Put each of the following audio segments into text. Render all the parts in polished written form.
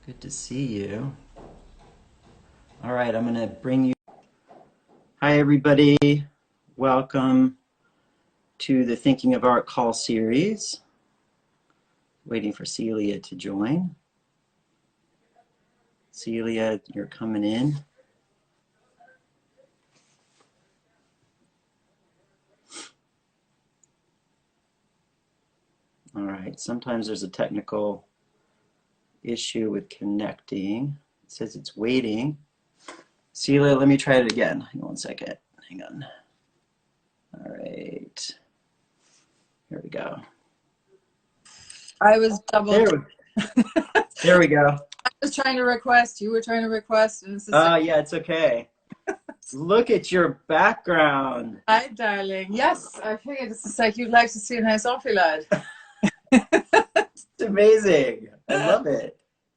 Good to see you. All right, I'm going to bring you. Hi, everybody. Welcome to the Thinking of Art call series. Waiting for Celia to join. Celia, you're coming in. All right, sometimes there's a technical issue with connecting. It says it's waiting. Celia, let me try it again. Hang on one second. Hang on. All right. Here we go. I was double. There we go. I was trying to request. You were trying to request. And it's yeah, it's okay. Look at your background. Hi, darling. Yes, I figured it's just like you'd like to see a nice lad. It's amazing. I love it.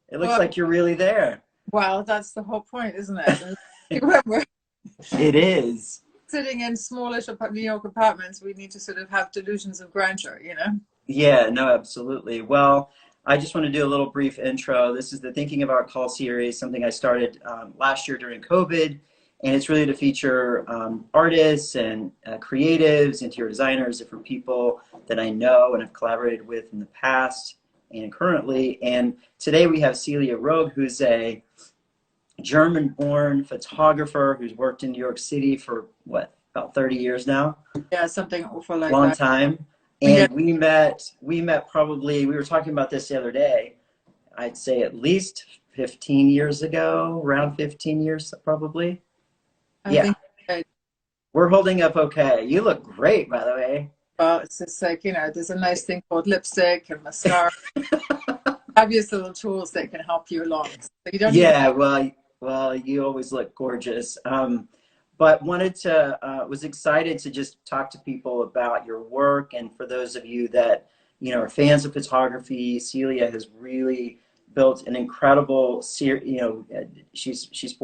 It looks like you're really there. Well, that's the whole point, isn't it? Remember, it is. Sitting in smallish New York apartments, we need to sort of have delusions of grandeur, you know? Yeah, no, absolutely. Well, I just want to do a little brief intro. This is the Thinking of Art call series, something I started last year during COVID. And it's really to feature artists and creatives, interior designers, different people that I know and have collaborated with in the past and currently. And today we have Celia Rogge, who's a German-born photographer who's worked in New York City for, what, about 30 years now? Yeah, something awful like Long that. time. And we met probably, we were talking about this the other day, I'd say at least 15 years ago, around 15 years probably. I think we're holding up okay. You look great, by the way. Well, it's just like, you know, there's a nice thing called lipstick and mascara. Obvious little tools that can help you along. So you don't well, you always look gorgeous. But was excited to just talk to people about your work. And for those of you that, you know, are fans of photography, Celia has really built an incredible series. You know, she's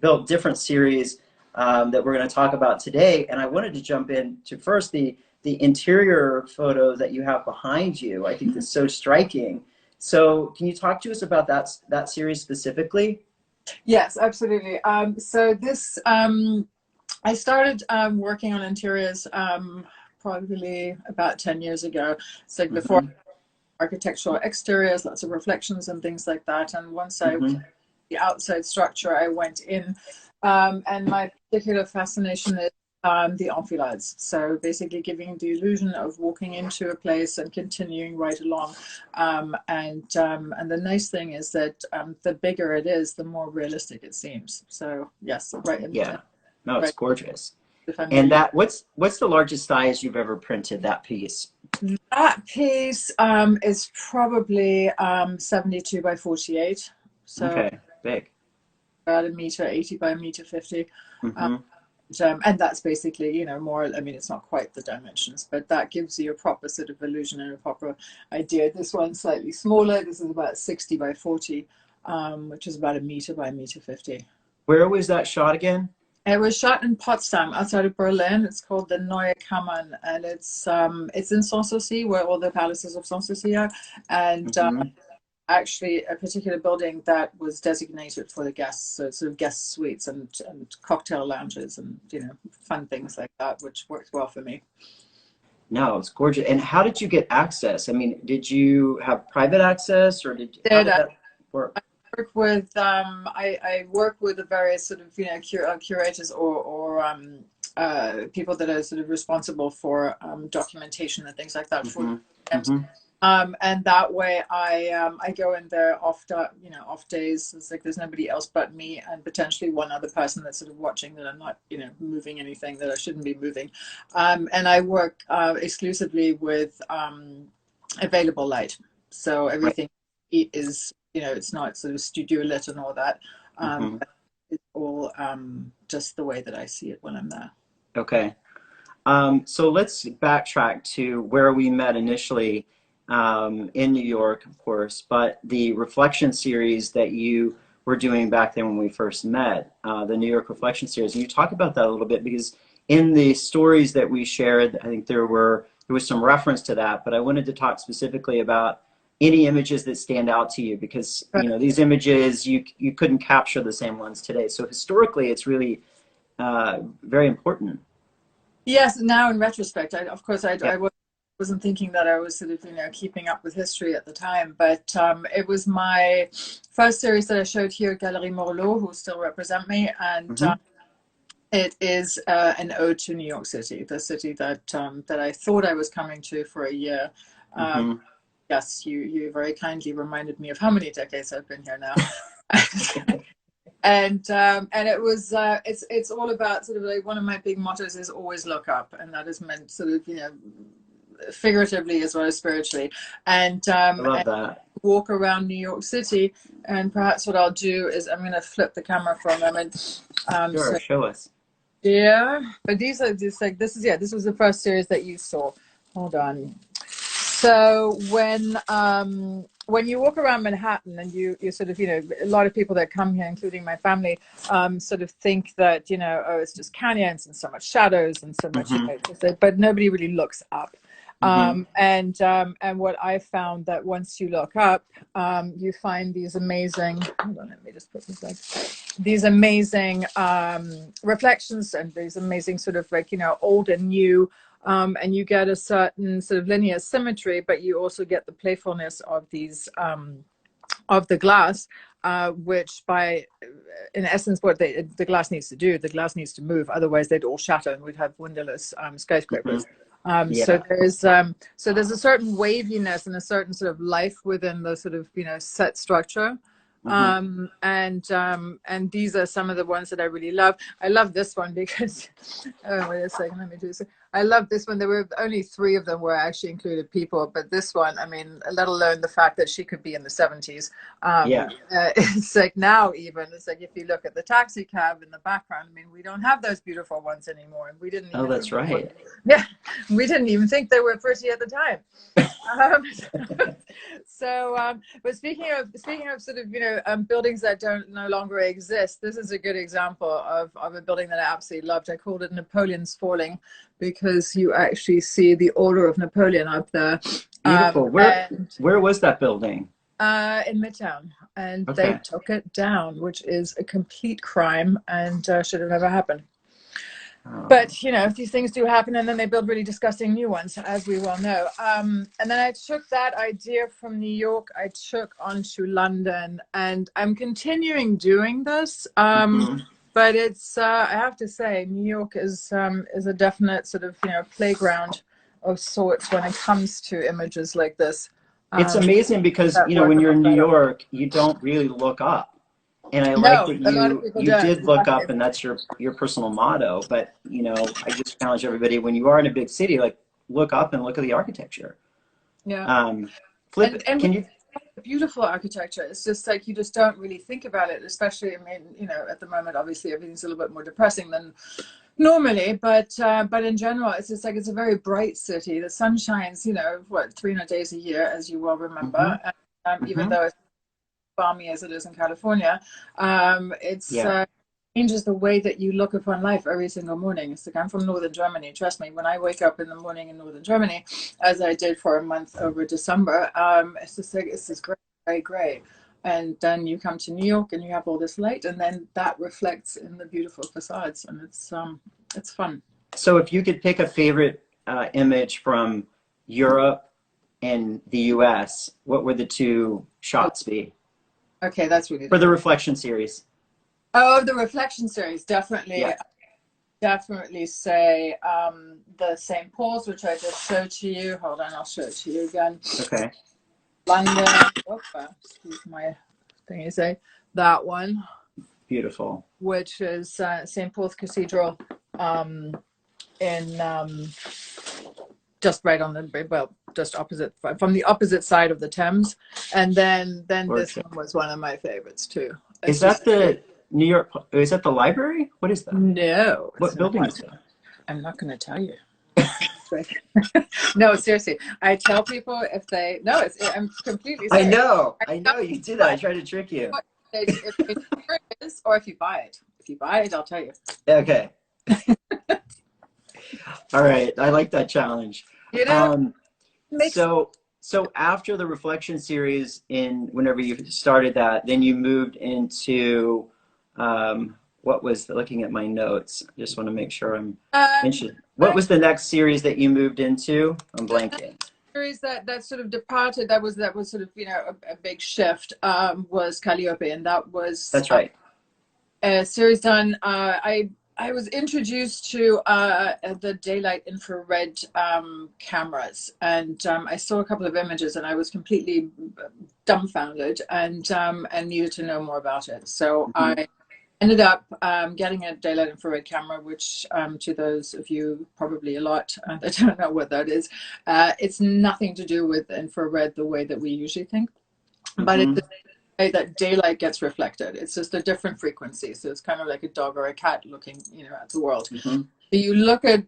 built different series that we're going to talk about today. And I wanted to jump into first the interior photo that you have behind you. I think that's so striking. So can you talk to us about that series specifically? Yes, absolutely. So this, I started working on interiors probably about 10 years ago. So before architectural exteriors, lots of reflections and things like that. And once I the outside structure, I went in. And my particular fascination is the enfilades. So basically giving the illusion of walking into a place and continuing right along. And the nice thing is that the bigger it is, the more realistic it seems. So yes, right. Yeah, no, it's gorgeous. And what's the largest size you've ever printed, that piece? That piece is probably 72 by 48. So okay, big. About 1.80 by 1.50 and that's basically, you know, more, I mean, it's not quite the dimensions, but that gives you a proper sort of illusion and a proper idea. This one's slightly smaller. This is about 60 by 40, which is about 1 meter by 1.50 meters. Where was that shot again? It was shot in Potsdam, outside of Berlin. It's called the Neue Kammern, and it's in Sanssouci, where all the palaces of Sanssouci are, and actually a particular building that was designated for the guests, so sort of guest suites and cocktail lounges and, you know, fun things like that, which worked well for me. No, it's gorgeous. And how did you get access? I mean, did you have private access, or how did that work? I work with the various sort of, you know, curators or people that are sort of responsible for documentation and things like that for and that way I go in there off days. It's like there's nobody else but me and potentially one other person that's sort of watching that I'm not, you know, moving anything that I shouldn't be moving. And I work exclusively with available light. So everything is, you know, it's not sort of studio lit and all that. It's all just the way that I see it when I'm there. Okay. So let's backtrack to where we met initially. In New York, of course, but the reflection series that you were doing back then when we first met, the New York reflection series. And you talk about that a little bit, because in the stories that we shared, I think there was some reference to that, but I wanted to talk specifically about any images that stand out to you? Because, you know, these images, you couldn't capture the same ones today. So historically, it's really very important. Yes, now in retrospect, of course, I Yep. wasn't thinking that I was sort of, you know, keeping up with history at the time, but it was my first series that I showed here at Galerie Morlot, who still represent me, and it is an ode to New York City, the city that that I thought I was coming to for a year. Yes, you very kindly reminded me of how many decades I've been here now. And it was it's all about sort of like, one of my big mottos is always look up, and that is meant sort of, you know, figuratively as well as spiritually. And I love that. walk around New York City, and perhaps what I'll do is I'm going to flip the camera for a moment. Sure, So, show us. yeah, but these are just like, this is, yeah, this was the first series that you saw. Hold on. So when you walk around Manhattan and you sort of, you know, a lot of people that come here, including my family, sort of think that, you know, oh, it's just canyons and so much shadows and so much, you know, but nobody really looks up. And what I found that once you look up, you find these amazing, hold on, let me just put this up, these amazing reflections and these amazing sort of like, you know, old and new. And you get a certain sort of linear symmetry, but you also get the playfulness of these of the glass, which in essence, what the glass needs to do, the glass needs to move. Otherwise, they'd all shatter, and we'd have windowless skyscrapers. So there's a certain waviness and a certain sort of life within the sort of, you know, set structure. And these are some of the ones that I really love. I love this one because oh, wait a second, let me do this. I love this one. There were only 3 of them where I actually included people, but this one, I mean, let alone the fact that she could be in the 70s. It's like now even, it's like if you look at the taxi cab in the background, I mean, we don't have those beautiful ones anymore. And we didn't even, oh, that's right. Yeah, we didn't even think they were pretty at the time. But speaking of sort of, you know, buildings that no longer exist, this is a good example of a building that I absolutely loved. I called it Napoleon's Falling because you actually see the Order of Napoleon up there. Beautiful. Where was that building? In Midtown, and they took it down, which is a complete crime and should have never happened. But, you know, these things do happen, and then they build really disgusting new ones, as we well know. And then I took that idea from New York, I took onto London, and I'm continuing doing this. But it's, I have to say, New York is a definite sort of, you know, playground of sorts when it comes to images like this. It's amazing because, you know, when you're in New York, you don't really look up. And I like that you did look up, and that's your personal motto. But, you know, I just challenge everybody, when you are in a big city, like, look up and look at the architecture. Yeah. Can you? Beautiful architecture. It's just like you just don't really think about it, especially, I mean, you know, at the moment, obviously, everything's a little bit more depressing than normally, but in general, it's just like it's a very bright city. The sun shines, you know, what, 300 days a year, as you well remember. And, even though it's balmy as it is in California, it's changes the way that you look upon life every single morning. It's like, I'm from northern Germany. Trust me, when I wake up in the morning in northern Germany, as I did for a month over December, it's just like it's this gray. And then you come to New York and you have all this light, and then that reflects in the beautiful facades, and it's fun. So if you could pick a favorite image from Europe and the US, what would the 2 shots be? Okay, that's really for the reflection series. Oh, the reflection series, definitely. Yeah. Definitely say the St. Paul's, which I just showed to you. Hold on, I'll show it to you again. Okay. London. Excuse my thing. You say that one. Beautiful. Which is St. Paul's Cathedral, in just right on the just opposite, from the opposite side of the Thames, and then this one was one of my favorites too. Is that the New York? Is that the library? What is that? No. What building is that? I'm not going to tell you. No, seriously. I tell people if they I'm completely serious. I know you do that. I try to trick you. If it is, or if you buy it. If you buy it, I'll tell you. Okay. All right. I like that challenge. You know, So after the reflection series, whenever you started that, then you moved into what was looking at my notes. I just want to make sure I'm interested. What was the next series that you moved into? I'm blanking. Series that sort of departed. That was sort of a big shift. Was Calliope, and that's right. A series done. I was introduced to the daylight infrared cameras, and I saw a couple of images, and I was completely dumbfounded, and needed to know more about it. So I ended up getting a daylight infrared camera, which to those of you, probably a lot that don't know what that is, it's nothing to do with infrared the way that we usually think, but it's way that daylight gets reflected. It's just a different frequency. So it's kind of like a dog or a cat looking, at the world. You look at,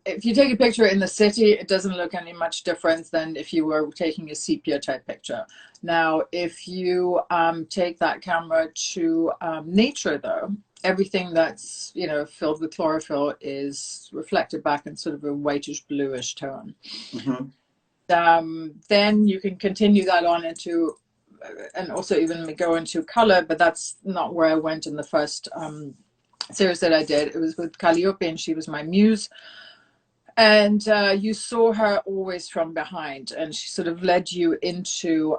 if you take a picture in the city, it doesn't look any much different than if you were taking a sepia type picture. Now, if you take that camera to nature, though, everything that's, filled with chlorophyll is reflected back in sort of a whitish bluish tone. Then you can continue that on into, and also even go into color, but that's not where I went in the first series that I did. It was with Calliope, and she was my muse. And you saw her always from behind, and she sort of led you into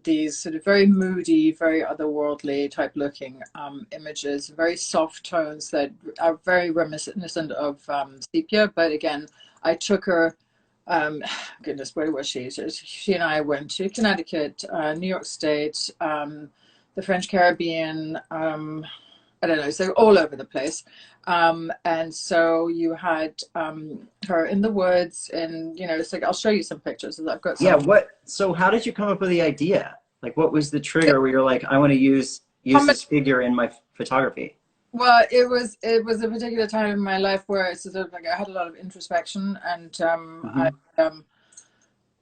these sort of very moody, very otherworldly type looking images, very soft tones that are very reminiscent of sepia. But again, I took her, goodness, where was she? She and I went to Connecticut, New York State, the French Caribbean, I don't know, so all over the place. And so you had her in the woods, and it's like, I'll show you some pictures. I've got some. So how did you come up with the idea? Like, what was the trigger where you're like, I want to use this figure in my photography? Well, it was a particular time in my life where it's sort of like I had a lot of introspection, and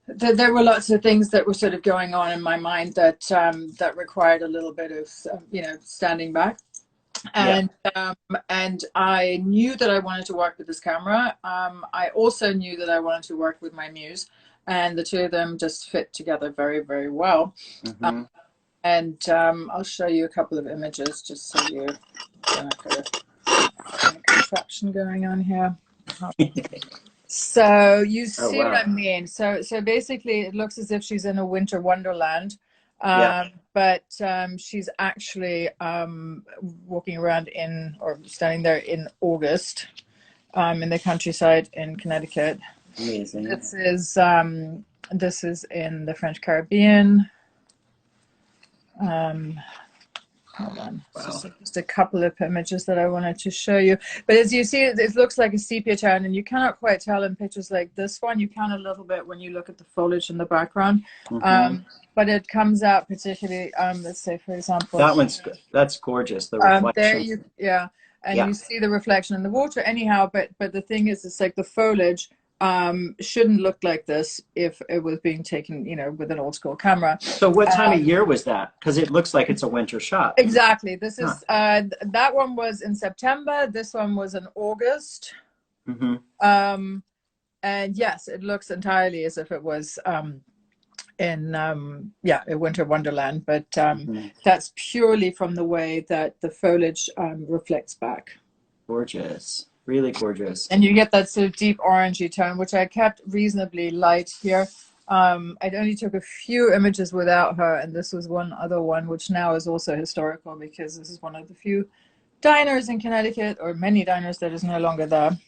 there were lots of things that were sort of going on in my mind that required a little bit of standing back. And I knew that I wanted to work with this camera. I also knew that I wanted to work with my muse, and the two of them just fit together very, very well. And I'll show you a couple of images just so you I've got a contraption going on here. So you see what I mean. So basically it looks as if she's in a winter wonderland. But she's actually walking around or standing there in August in the countryside in Connecticut. Amazing. This is in the French Caribbean. Hold on. Wow. Just a couple of images that I wanted to show you. But as you see, it looks like a sepia tone, and you cannot quite tell in pictures like this one. You can a little bit when you look at the foliage in the background. But it comes out particularly, let's say, for example. That's gorgeous, the reflection. You see the reflection in the water anyhow, but the thing is, it's like the foliage shouldn't look like this if it was being taken, with an old school camera. So what time of year was that? Because it looks like it's a winter shot. Exactly. This is that one was in September. This one was in August. And yes, it looks entirely as if it was in a winter wonderland, but that's purely from the way that the foliage reflects back. Gorgeous. Really gorgeous. And you get that sort of deep orangey tone, which I kept reasonably light here. I only took a few images without her, and this was one other one, which now is also historical because this is one of the few diners in Connecticut, or many diners, that is no longer there.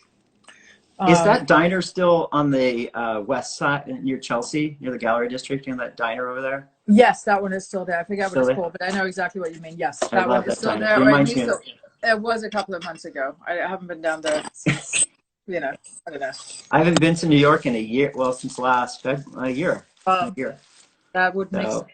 Is that diner still on the west side near Chelsea, near the Gallery District, that diner over there? Yes, that one is still there. I forget what it's called, but I know exactly what you mean. Yes, that one is still there. It was a couple of months ago. I haven't been down there since, I don't know. I haven't been to New York in a year. Well, since last year. That would make sense.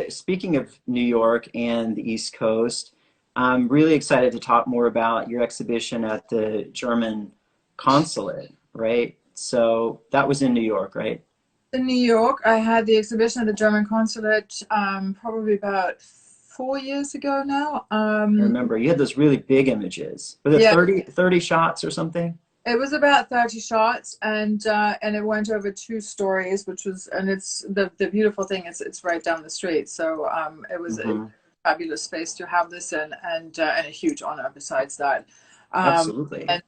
Speaking of New York and the East Coast, I'm really excited to talk more about your exhibition at the German consulate, right? So that was in New York, right? In New York, I had the exhibition at the German consulate probably about 4 years ago now. I remember you had those really big images. Were there 30 shots or something? It was about 30 shots, and it went over 2 stories, which was, and it's the beautiful thing is it's right down the street. So it was a Hmm. fabulous space to have this in, and a huge honor besides that. Absolutely. And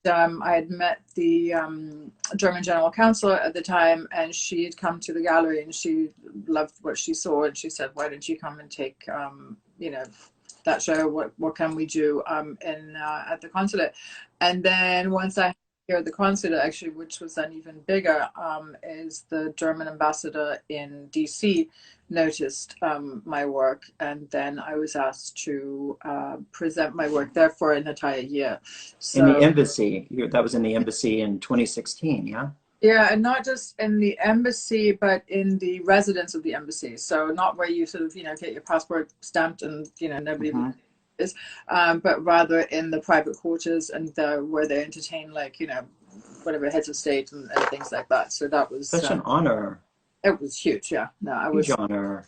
I had met the German general counsel at the time, and she had come to the gallery, and she loved what she saw, and she said, "Why don't you come and take, you know, that show? What can we do in at the consulate?" And then once I here at the consulate, actually, which was then even bigger, is the German ambassador in DC noticed my work, and then I was asked to present my work there for an entire year. In the So embassy, that was in the embassy in 2016, yeah? yeah, and not just in the embassy, but in the residence of the embassy. So not where you sort of, get your passport stamped and, nobody Hmm. is, but rather in the private quarters and where they entertain, like, whatever heads of state and things like that. So that was, Such an honor, it was huge. Yeah, no, I huge was. honor.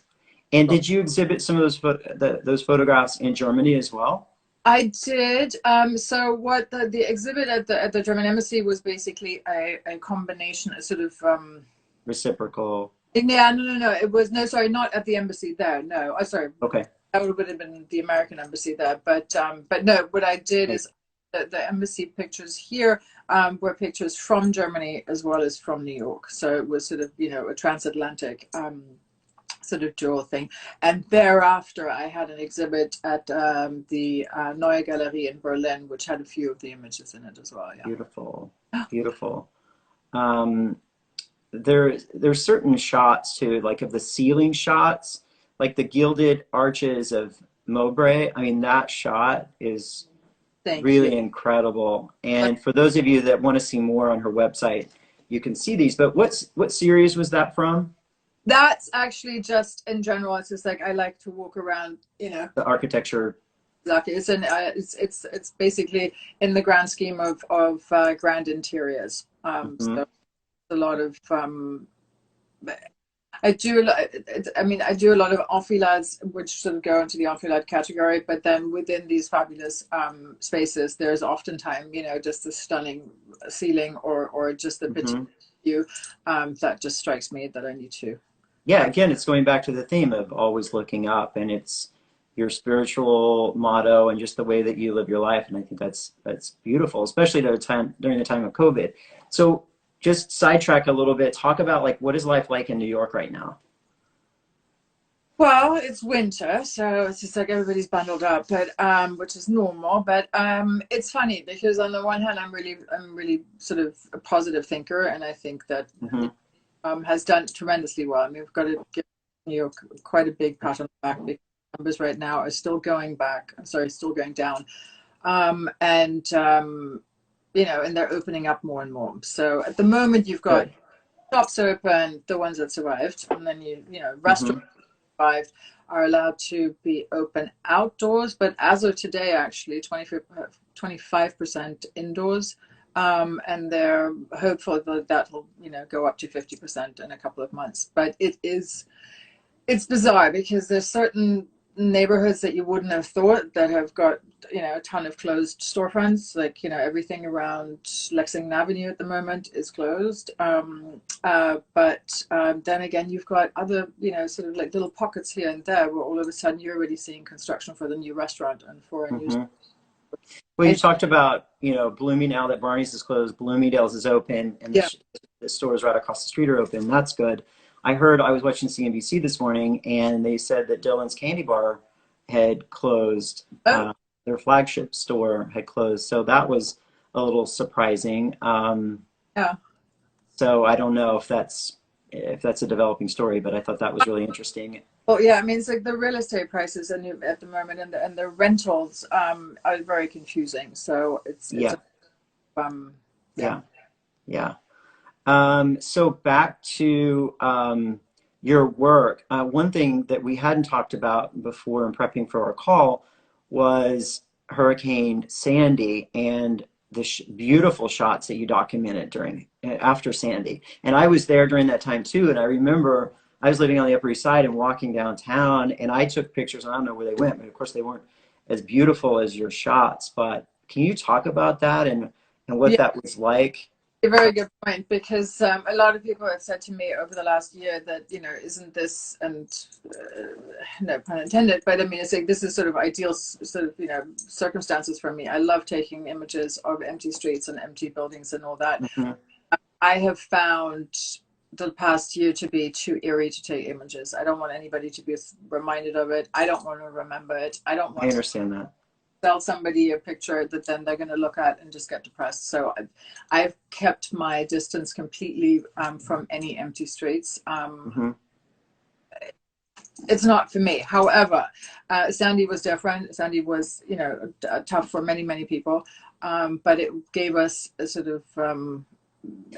And did you exhibit some of those photographs in Germany as well? I did. So what the exhibit at the German embassy was basically a combination, a sort of Reciprocal. yeah, no. It was no, sorry, not at the embassy there. No, oh, sorry, Okay. that would have been the American embassy there. But no, what I did is the embassy pictures here were pictures from Germany as well as from New York. So it was sort of a transatlantic sort of dual thing. And thereafter, I had an exhibit at the Neue Galerie in Berlin, which had a few of the images in it as well. Yeah. Beautiful, beautiful. Um, there's certain shots too, like of the ceiling shots, like the gilded arches of Mowbray. I mean, that shot is Thank you. really incredible. And for those of you that want to see more on her website, you can see these. But what series was that from? That's actually just in general. It's just like I like to walk around, The architecture. Exactly. It's basically in the grand scheme of grand interiors. Mhm. So a lot of I do. I mean, I do a lot of enfilades, which sort of go into the enfilade category. But then within these fabulous spaces, there's oftentimes, just a stunning ceiling or just the particular Mhm. view that just strikes me that I need to. Yeah, again, it's going back to the theme of always looking up, and it's your spiritual motto and just the way that you live your life. And I think that's beautiful, especially during the time of COVID. So just sidetrack a little bit, talk about like what is life like in New York right now? Well, it's winter, so it's just like everybody's bundled up, but which is normal. But it's funny because on the one hand, I'm really sort of a positive thinker, and I think that Hmm. has done tremendously well. I mean, we've got to give New York quite a big pat on the back because numbers right now are still going back. I'm sorry, still going down, and and they're opening up more and more. So at the moment, you've got Good. shops open, the ones that survived, and then Hmm. restaurants survived are allowed to be open outdoors, but as of today, actually, 25% indoors. And they're hopeful that that'll, go up to 50% in a couple of months. But it's bizarre because there's certain neighborhoods that you wouldn't have thought that have got, a ton of closed storefronts. Like, everything around Lexington Avenue at the moment is closed. But then again, you've got other, sort of like little pockets here and there where all of a sudden you're already seeing construction for the new restaurant and for a new. Hmm. Well, you talked about, Blooming now that Barney's is closed, Bloomingdale's is open, and Yeah. the stores right across the street are open. That's good. I was watching CNBC this morning, and they said that Dylan's Candy Bar had closed. Oh, Their flagship store had closed, so that was a little surprising. yeah. So I don't know if that's a developing story, but I thought that was really interesting. Well, yeah, I mean, it's like the real estate prices at the moment and the rentals are very confusing. So it's Yeah, yeah. yeah, yeah. So back to your work. One thing that we hadn't talked about before in prepping for our call was Hurricane Sandy and the beautiful shots that you documented after Sandy. And I was there during that time too. And I remember I was living on the Upper East Side and walking downtown, and I took pictures. I don't know where they went, but of course they weren't as beautiful as your shots. But can you talk about that and what that was like? A very good point, because a lot of people have said to me over the last year that, isn't this, and no pun intended, but I mean, it's like, this is sort of ideal sort of, circumstances for me. I love taking images of empty streets and empty buildings and all that. Mm-hmm. I have found the past year to be too eerie to take images. I don't want anybody to be reminded of it. I don't want to remember it. I don't want I understand that. sell somebody a picture that then they're going to look at and just get depressed. So I've kept my distance completely from any empty streets. Mm-hmm. It's not for me. However, Sandy was different. Sandy was, tough for many, many people. But it gave us a sort of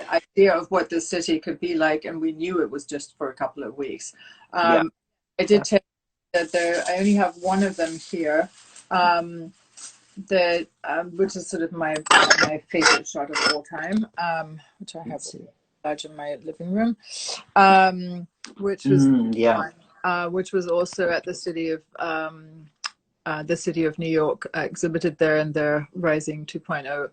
idea of what the city could be like. And we knew it was just for a couple of weeks. I did take that I only have one of them here. Which is sort of my favorite shot of all time, which I have large in my living room, which was which was also at the city of New York, exhibited there in their Rising 2.0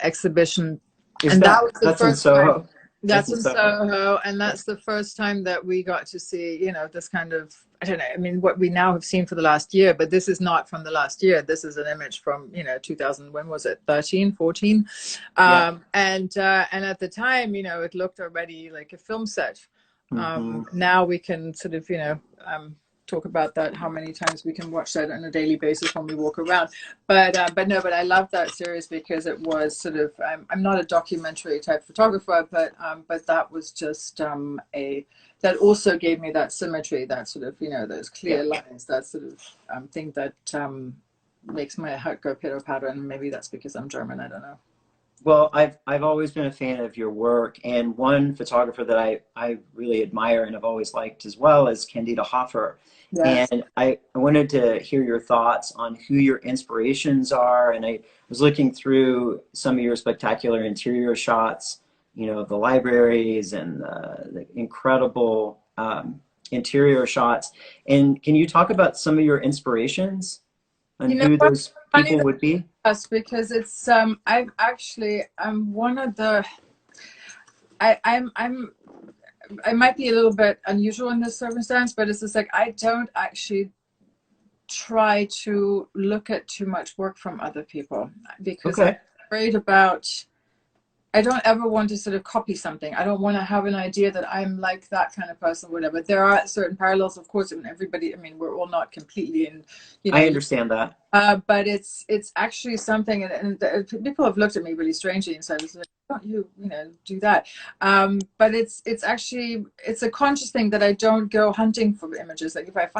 exhibition. That was the first time. That's in Soho, and that's the first time that we got to see, this kind of, I don't know, I mean, what we now have seen for the last year, but this is not from the last year. This is an image from, 2000, when was it, 13, 14? And at the time, it looked already like a film set. Now we can sort of, talk about that, how many times we can watch that on a daily basis when we walk around. But I love that series because it was sort of, I'm not a documentary type photographer, but that was just that also gave me that symmetry, that sort of, those clear lines, that sort of thing that makes my heart go pitter patter. And maybe that's because I'm German, I don't know. Well, I've always been a fan of your work, and one photographer that I really admire and have always liked as well is Candida Hoffer. Yes. And I wanted to hear your thoughts on who your inspirations are. And I was looking through some of your spectacular interior shots, the libraries and the incredible interior shots. And can you talk about some of your inspirations and who those people would be? Yes, because it's I'm one of the I might be a little bit unusual in this circumstance, but it's just like I don't actually try to look at too much work from other people because I'm afraid about, I don't ever want to sort of copy something. I don't want to have an idea that I'm like that kind of person, whatever. There are certain parallels, of course, and everybody, I mean, we're all not completely in, I understand that. But it's actually something, and people have looked at me really strangely and said, don't you do that? But it's actually, it's a conscious thing that I don't go hunting for images. Like if I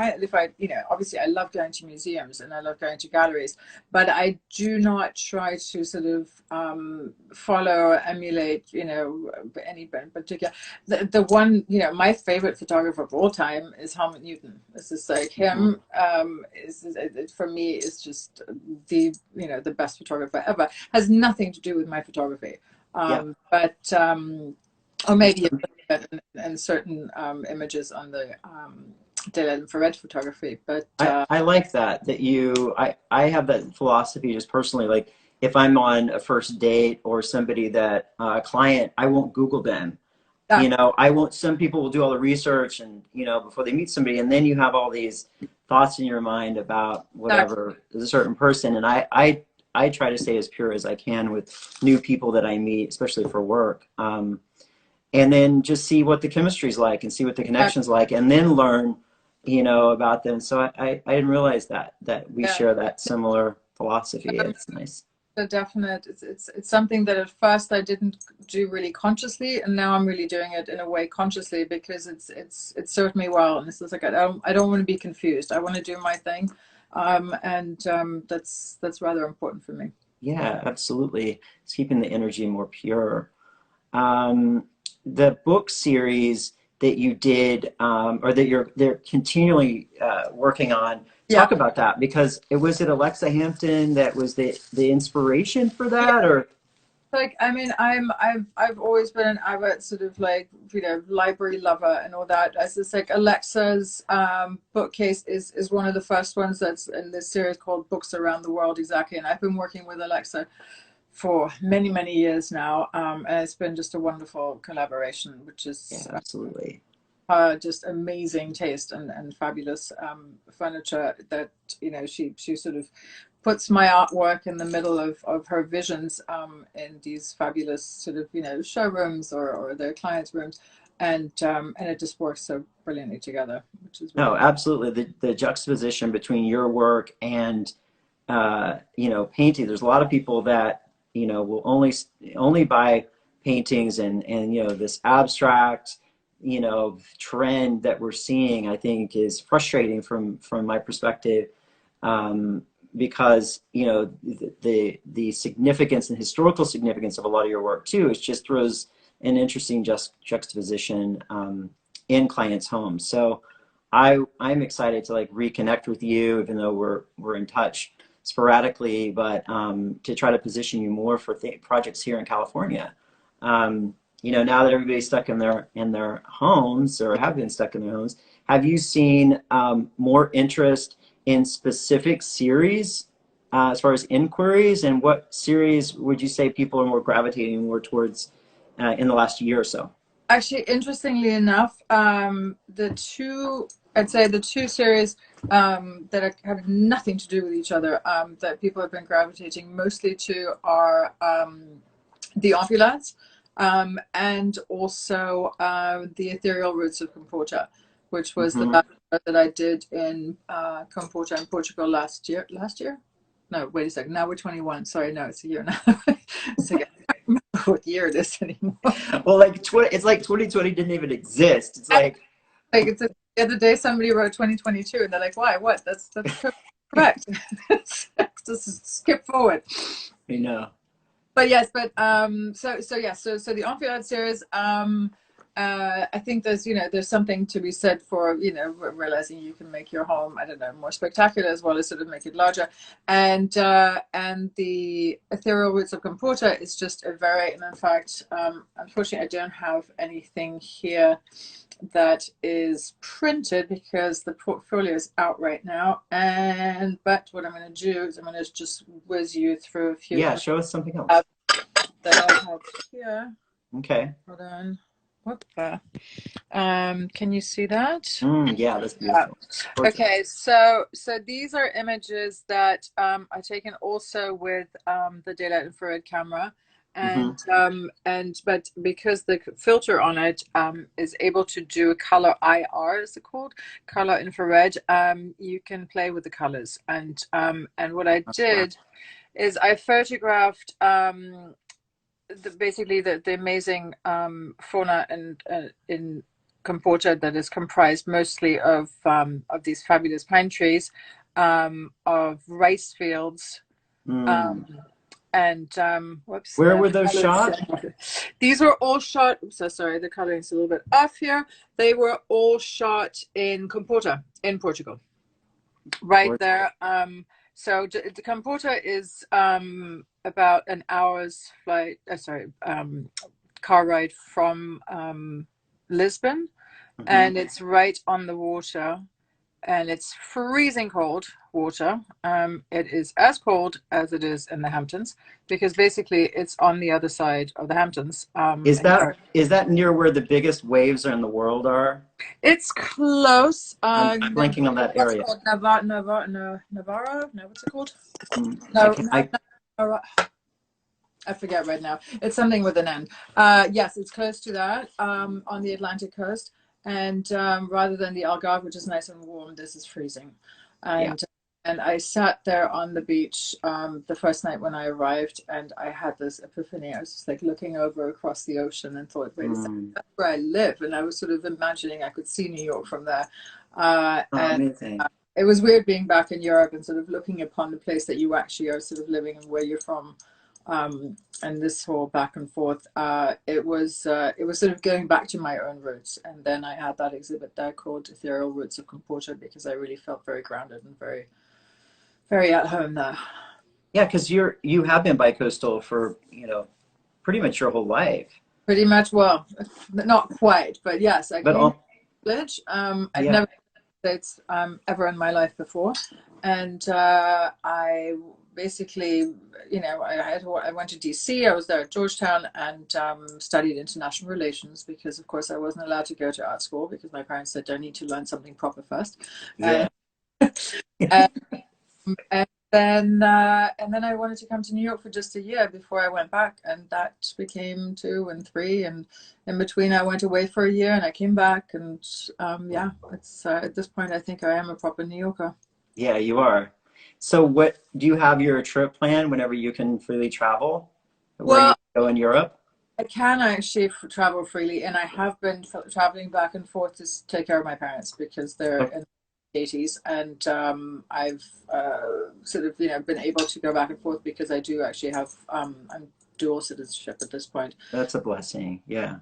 obviously I love going to museums and I love going to galleries, but I do not try to sort of follow or emulate, any particular. The one, my favorite photographer of all time is Helmut Newton. It's just like him. For me, is just the best photographer ever. Has nothing to do with my photography. But or maybe and certain images on the daylight infrared photography. But I like that I have that philosophy just personally. Like if I'm on a first date or somebody that a client, I won't Google them. I won't. Some people will do all the research and before they meet somebody, and then you have all these thoughts in your mind about whatever is a certain person. And I try to stay as pure as I can with new people that I meet, especially for work. And then just see what the chemistry's like and see what the connection's like, and then learn, about them. So I didn't realize that we share that similar philosophy. It's nice. A definite, it's something that at first I didn't do really consciously, and now I'm really doing it in a way consciously because it's served me well. And it's just like I don't want to be confused. I want to do my thing. That's rather important for me. Yeah, absolutely. It's keeping the energy more pure. The book series that you did, or that they're continually working on, talk about that, because was it Alexa Hampton that was the inspiration for that, or? Like, I mean, I've always been an avid sort of like, library lover and all that. It's just like Alexa's bookcase is one of the first ones that's in this series called Books Around the World, exactly. And I've been working with Alexa for many, many years now. And it's been just a wonderful collaboration, which is absolutely. Just amazing taste and fabulous furniture that, you know, she sort of puts my artwork in the middle of her visions in these fabulous sort of, you know, showrooms or their clients' rooms. And it just works so brilliantly together, which is really No, absolutely. The juxtaposition between your work and you know, painting. There's a lot of people that, you know, will only buy paintings, and you know, this abstract, you know, trend that we're seeing, I think, is frustrating from my perspective, because, you know, the significance and historical significance of a lot of your work too, it just throws an interesting juxtaposition in clients' homes. So I'm excited to like reconnect with you, even though we're in touch sporadically, but to try to position you more for projects here in California. You know, now that everybody's stuck in their homes, or have been stuck in their homes, have you seen more interest in specific series as far as inquiries? And what series would you say people are more gravitating more towards in the last year or so? Actually, interestingly enough, the two series that have nothing to do with each other, that people have been gravitating mostly to, are the Opulats, and also the Ethereal Roots of Comporta, which was the last that I did in Comporta in Portugal last year. Last year? No, wait a second. Now we're 21. Sorry, no, it's a year now. So, I can't remember what year it is anymore. Well, like it's like 2020 didn't even exist. It's like it's the other day somebody wrote 2022, and they're like, "Why? What? That's correct." Just skip forward. You know. But yes, but so the Enfilade series, I think there's something to be said for, you know, realizing you can make your home, I don't know, more spectacular as well as sort of make it larger, and the Ethereal Roots of Comporta is just a very, and in fact, unfortunately, I don't have anything here that is printed because the portfolio is out right now. But what I'm going to do is I'm going to just whiz you through a few. Yeah, show us something else that I have here. Okay. Hold on. What the? Can you see that? Yeah, that's beautiful. Okay, so these are images that are taken also with the daylight infrared camera. And but because the filter on it is able to do color IR, is it called, color infrared, you can play with the colors. And what I did is I photographed basically the amazing fauna and in Comporta that is comprised mostly of these fabulous pine trees, of rice fields. And whoops. Where were those shot? These were all shot. So sorry, the coloring's a little bit off here. They were all shot in Comporta in Portugal, right there. So the Comporta is about an hour's flight. Car ride from Lisbon, and it's right on the water. And it's freezing cold water. It is as cold as it is in the Hamptons, because basically it's on the other side of the Hamptons. Is that near where the biggest waves are in the world are? It's close. I'm blanking on that area. Navarro? No, what's it called? I forget right now. It's something with an N. Yes, it's close to that, on the Atlantic coast. And rather than the Algarve, which is nice and warm, this is freezing. And I sat there on the beach the first night when I arrived, and I had this epiphany. I was just like looking over across the ocean and thought, wait a second, that's where I live. And I was sort of imagining I could see New York from there. Amazing. It was weird being back in Europe and sort of looking upon the place that you actually are sort of living and where you're from. And this whole back and forth, it was sort of going back to my own roots. And then I had that exhibit there called Ethereal Roots of Comporta, because I really felt very grounded and very, very at home there. Yeah, because you have been bicoastal for, you know, pretty much your whole life. Pretty much, well, not quite, but yes, I came to the village. I'd never been to the States ever in my life before, and I basically, you know, I went to DC. I was there at Georgetown and studied international relations because, of course, I wasn't allowed to go to art school because my parents said I need to learn something proper first. Yeah. And, and then I wanted to come to New York for just a year before I went back, and that became 2 and 3, and in between I went away for a year and I came back, and yeah, it's at this point I think I am a proper New Yorker. Yeah, you are. So what do you have your trip planned whenever you can freely travel? Where you Well, go in Europe? I can actually travel freely, and I have been traveling back and forth to take care of my parents because they're Oh, in the 80s, and I've sort of, you know, been able to go back and forth because I do actually have I'm dual citizenship at this point. that's a blessing. Yeah.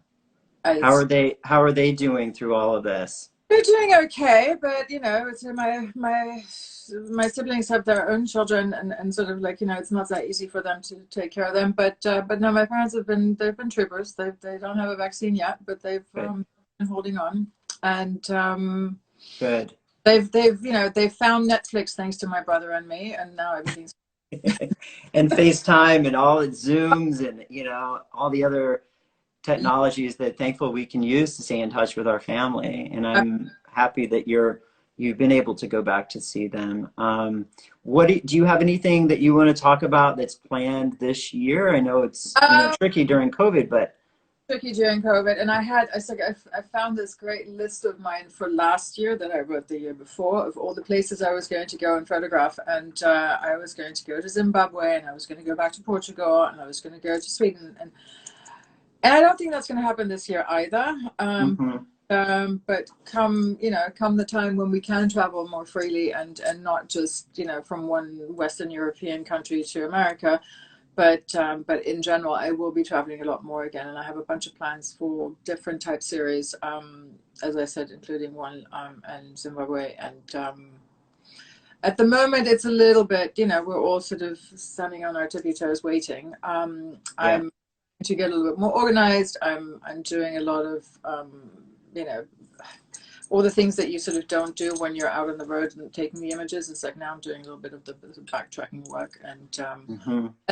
As How are they doing through all of this? they're doing okay, but you know, it's my siblings have their own children, and sort of like, you know, it's not that easy for them to take care of them. But no, my parents they've been troopers. They don't have a vaccine yet, but they've Good. been holding on, and Good. they've you know, they've found Netflix thanks to my brother and me, and now everything's And FaceTime and all its Zooms and, you know, all the other technologies that thankful we can use to stay in touch with our family. And I'm happy that you've been able to go back to see them. What do you have anything that you want to talk about that's planned this year? I know it's, you know, tricky during COVID, but tricky during COVID, and I found this great list of mine for last year that I wrote the year before of all the places I was going to go and photograph, and I was going to go to Zimbabwe, and I was going to go back to Portugal, and I was going to go to Sweden, and I don't think that's going to happen this year either. mhm. But come the time when we can travel more freely and not just, you know, from one Western European country to America, but in general, I will be traveling a lot more again, and I have a bunch of plans for different type series. As I said, including one in Zimbabwe, and at the moment, it's a little bit, you know, we're all sort of standing on our tippy toes waiting. Yeah. I'm to get a little bit more organized. I'm doing a lot of you know, all the things that you sort of don't do when you're out on the road and taking the images. It's like now I'm doing a little bit of the backtracking work, and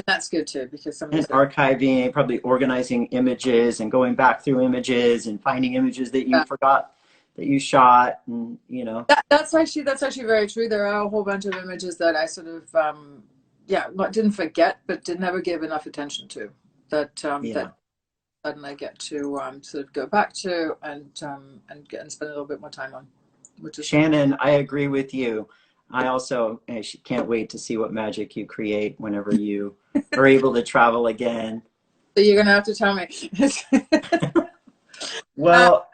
that's good too because some of And these archiving, probably organizing images and going back through images and finding images that you forgot that you shot, and you know. that's actually very true. There are a whole bunch of images that I sort of didn't forget, but did never give enough attention to. That suddenly I get to sort of go back to and spend a little bit more time on, which is Shannon, I agree with you. I also can't wait to see what magic you create whenever you are able to travel again. so you're gonna have to tell me. Well,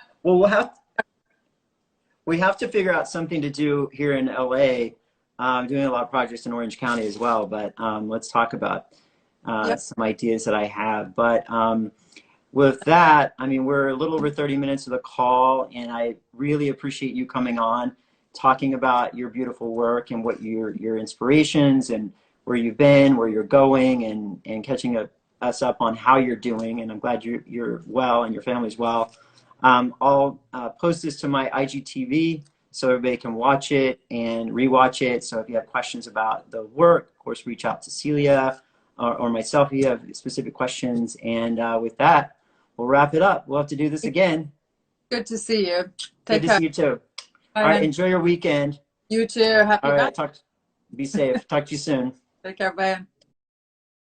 we have to figure out something to do here in LA. I'm doing a lot of projects in Orange County as well, but let's talk about Yep. some ideas that I have. But with that, I mean, we're a little over 30 minutes of the call, and I really appreciate you coming on, talking about your beautiful work and what your inspirations and where you've been, where you're going, and catching us up on how you're doing. And I'm glad you're well and your family's well. I'll post this to my IGTV so everybody can watch it and rewatch it. So if you have questions about the work, of course, reach out to Celia or myself if you have specific questions. And with that, we'll wrap it up. We'll have to do this again. Good to see you. Good Take to care. see you too. Bye. All right, enjoy your weekend. You too. Happy All right, Valentine's. be safe. Talk to you soon. Take care. Bye.